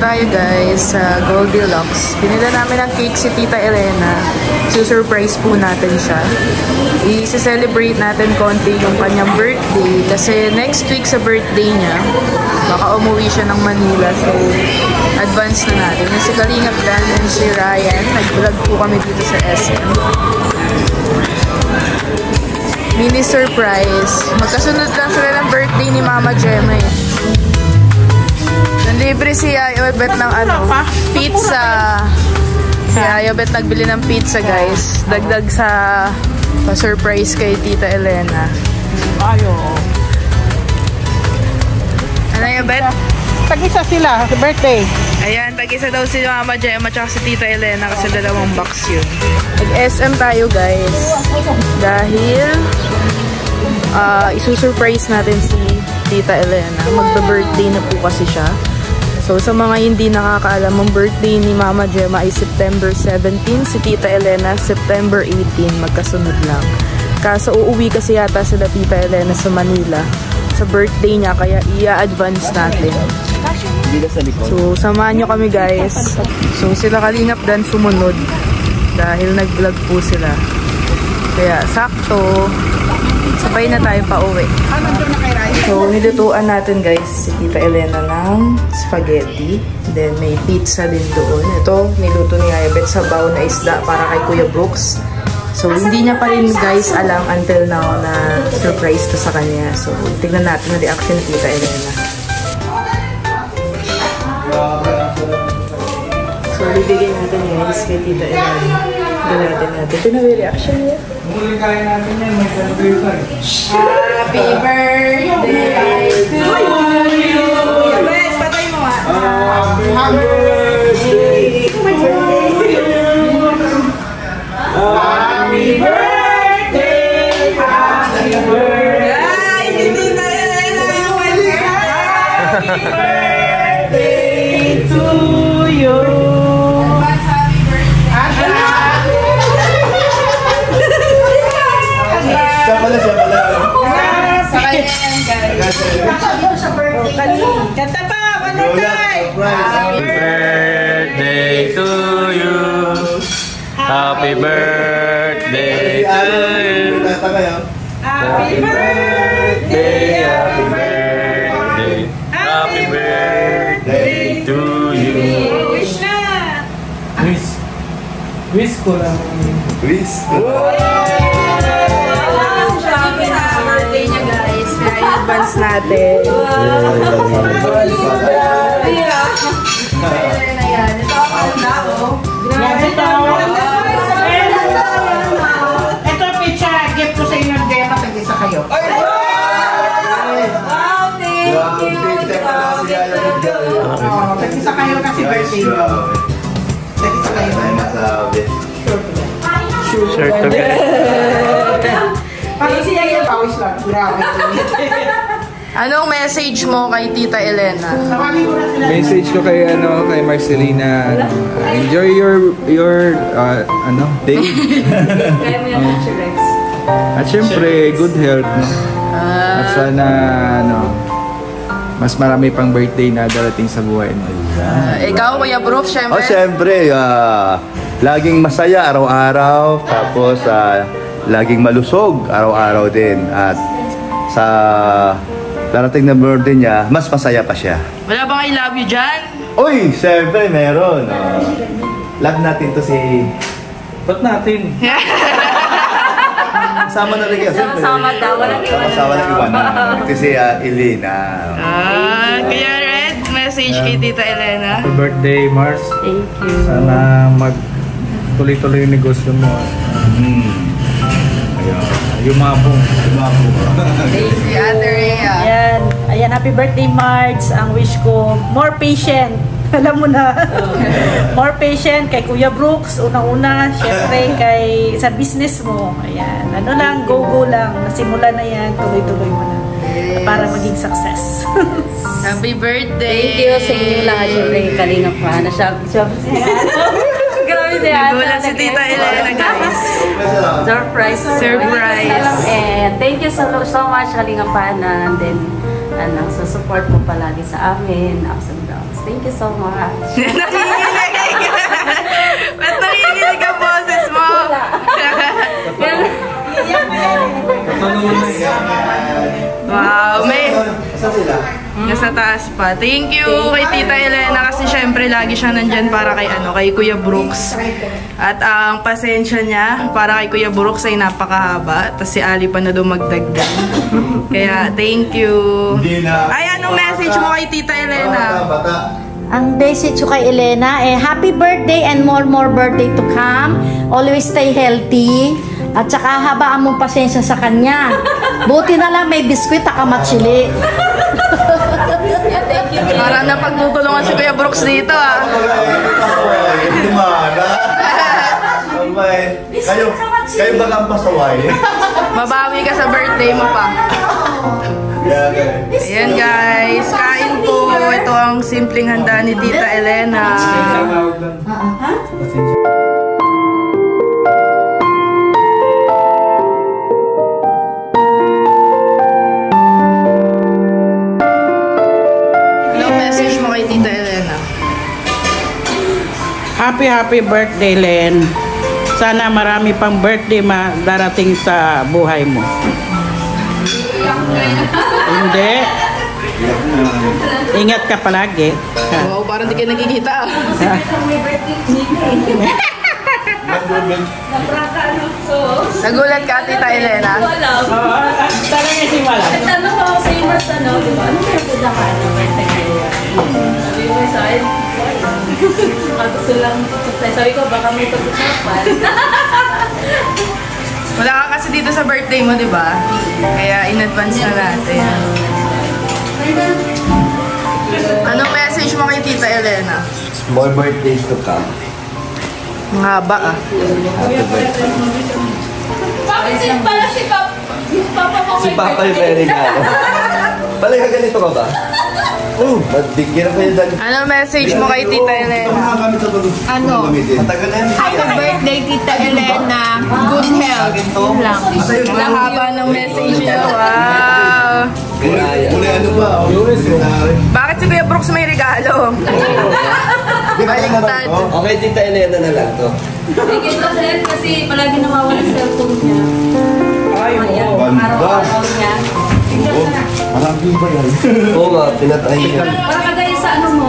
tayo guys sa Goldilocks. Binila namin ang cake si Tita Elena. Susurprise po natin siya. I-celebrate natin konti yung kanyang birthday kasi next week sa birthday niya, baka umuwi siya ng Manila. So, advance na natin. Yung si Kalingap Dan and si Ryan, nag-vlog po kami dito sa SM. Mini surprise. Magkasunod lang sila ng birthday ni Mama Gemma eh. Libre si Ayobet ng pizza. Si Ayobet nagbili ng pizza guys. Dagdag sa pa-surprise kay Tita Elena. Ayo. Ano Ayobet? Tag-isa sila, birthday. Ayan, tag-isa daw si Mama Gemma at si Tita Elena kasi dalawang box yun. Nag-SM tayo guys. Dahil isusurprise natin si Tita Elena. Magba-birthday na po kasi siya. So, sa mga hindi nakakaalam, ang birthday ni Mama Gemma ay September 17, si Tita Elena, September 18, magkasunod lang. Kaso, uuwi kasi yata sila Tita Elena sa Manila sa birthday niya, kaya i-advance natin. So, samahan nyo kami guys. So, sila Kalingap Dan sumunod dahil nag-vlog po sila. Kaya, sakto, sabay na tayo pa uwi. So, nilutuan natin guys si Tita Elena ng spaghetti. Then, may pizza din doon. Ito, niluto ni Ayobet sa bao na isda para kay Kuya Brooks. So, hindi niya pa rin guys alam until now na surprise to sa kanya. So, tignan natin ang reaction ni Tita Elena. So, bibigyan natin guys kay Tita Elena. Ganatin natin. Ito na may reaction niya. Muli kaya natin yan, may celebration. Happy birthday to you! Yes, patay mo nga. Happy birthday to you! Happy birthday! Happy birthday! Ay, hindi na yan! Happy birthday to you! Siya pala. Sa kanya yan, guys. Kanta pa, one more time. Happy birthday to you. Happy birthday to you. Happy birthday. Happy birthday. Happy birthday to you. Wish na. Wish ko lang. Wish. Birthday niya guys, kaya i-advance natin. Ito ako na Ito pizza, gift ko sa inyo ng Gemma, tag-isa kayo. Tag-isa kayo kasi birthday mo. Tag-isa kayo. Sure to get. Parang siya yung pawis lang. Grabe. Anong message mo kay Tita Elena? Message ko kay kay Marcelina, enjoy your day. At syempre good health, no? At sana mas marami pang birthday na darating sa buhay mo. Ikaw, Kuya Brooke, syempre. Oh, syempre, laging masaya araw-araw, tapos laging malusog araw-araw din, at sa darating na birthday niya, mas masaya pa siya. Wala bang I love you dyan? Uy, syempre meron. Love natin to si... Ba't natin? Sama na rin yan. Sama daw, walang iwan. Sama na iwan. Ito si Elena. Kaya Red, message kay Tita Elena. Happy birthday, Mars. Thank you. Sana tuloy-tuloy yung negosyo mo. Yung mga po. Thank you, Ate Rhea. Ayan, happy birthday, March. Ang wish ko, more patient. Alam mo na. More patient kay Kuya Brooks. Unang-una, syempre kay sa business mo. Ayan, ano lang, go lang. Nasimula na yan, tuloy-tuloy mo na. Yes. Para maging success. Happy birthday! Thank you sa inyo lahat. Siyempre, Kalingap pa. Grabe din. Nagulat si Tita Elena, guys. Surprise. And thank you so much, Kalingap pa. And then, sa support mo palagi sa amin, ups and downs. Thank you so much. Ba't nakikinig ang boses mo? Wow, may... Nasa taas pa. Thank you kay Tita Elena kasi syempre lagi siya nandyan para kay kay Kuya Brooks. At ang pasensya niya para kay Kuya Brooks ay napakahaba. Tapos si Ali pa na dumagdagdag. Kaya thank you. Ay, anong message mo kay Tita Elena? Ang message ko kay Elena happy birthday and more birthday to come. Always stay healthy. At saka habaan mong pasensya sa kanya. Buti na lang may biskwit at kamatsili. Parang napagtutulungan si Kuya Brooks dito Kayo ba ang pasaway? Mabawi ka sa birthday mo pa. Ayan guys, kain po. Ito ang simpleng handa ni Tita Elena. Happy birthday, Len. Sana marami pang birthday darating sa buhay mo. Hindi. Ingat ka palagi. Wow, parang di kayo nagkikita. Nagulat ka, Tita Elena? Talaga si Wala. Tanong ako sa iyo, di ba? Ano meron po na ka? Sabi mo sa akin, gusto lang, sabi ko, baka may pag-usapan. Wala ka kasi dito sa birthday mo, di ba? Kaya in advance na natin. Anong message mo kay Tita Elena? More birthdays to come. Ang haba Bakit si Papa mo Si Papa yung may regalo. Balaga ganito ka ba? Magbigyan pa yun dali. Anong message mo kay Tita Elena? Ano? Happy birthday, Tita Elena. Good health. Ang haba ng message niya. Wow! Ano ba? Bakit si Kuya Brooks may regalo? Baliktad. Okay, Tita Elena na lang to. Thank you kasi palagi nawawala ang cellphone niya. Ay, Araw-araw niya. marami ba yan? Oo nga, pinatay niya. Para kagaya sa ano mo?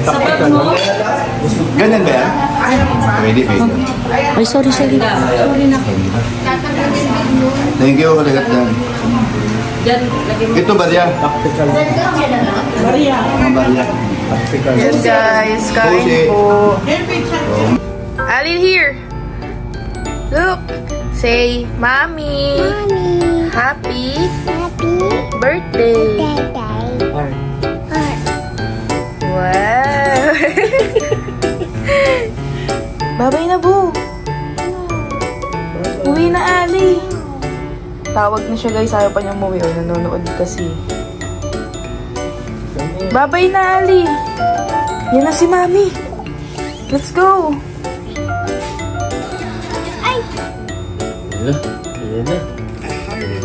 Sa bag mo? Ganyan ba yan? Pwede. Ay, sorry. Sorry na. Thank you, kalagat yan. Diyan, lagi mo. Ito ba yan? Maria. Yes guys, kain po. Ali here. Look. Say, Mommy. Happy birthday. Wow. Babay na, Bu. Uwi na, Ali. Tawag na siya, guys. Ayaw pa niyang umuwi. O, nanonood kasi. Babay na, Ali. Yan na si Mami. Let's go.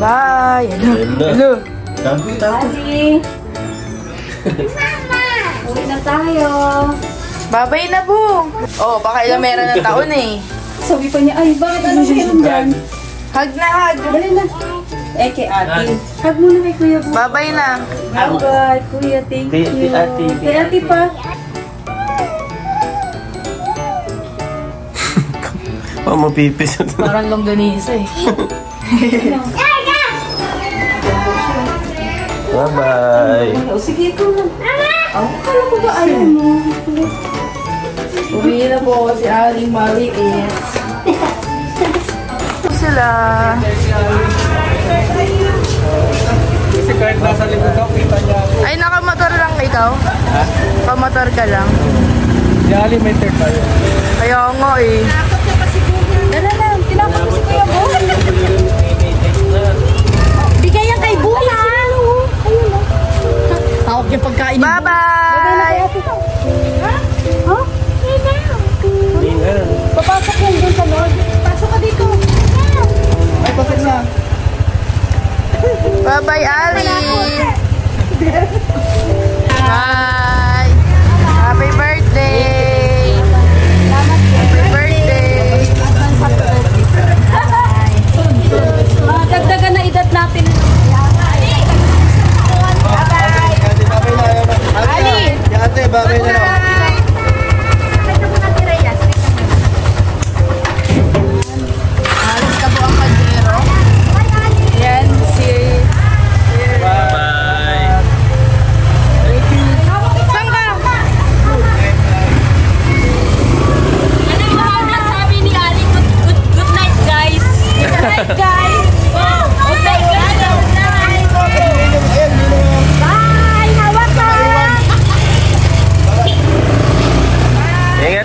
Bye. Hello. Ali. Uwi na tayo. Babay na, Bu. Oh, baka ilang meron ng taon eh. Sabi pa niya, ay, bakit ano meron dyan? Hug na, hug. Dali na. Kay ate. Hug muna kay Kuya Bu. Babay na. Bye, Kuya. Thank you. Kay ate pa. Oh, mapipis. Parang longganisa eh. Bye-bye. Sige, ikaw na. Kala ko ba ayaw mo? Uwi na po si Aling maliit. Sila. Kasi kahit nasa likod ako, kita niya ako. Ay, nakamotor lang ikaw? Ha? Nakamotor ka lang. Si Ali may third tayo. Kaya nga eh. Dala na, tinapos ko si Kuya Bo. Bigay yan kay Bu. Ayun o. Tawag yung pagkain. Bye-bye! Ha? Papasok yan dun sa Lord. Pasok ka dito. Ay, pasok na. Bye-bye, Ali! Bye!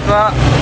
nga.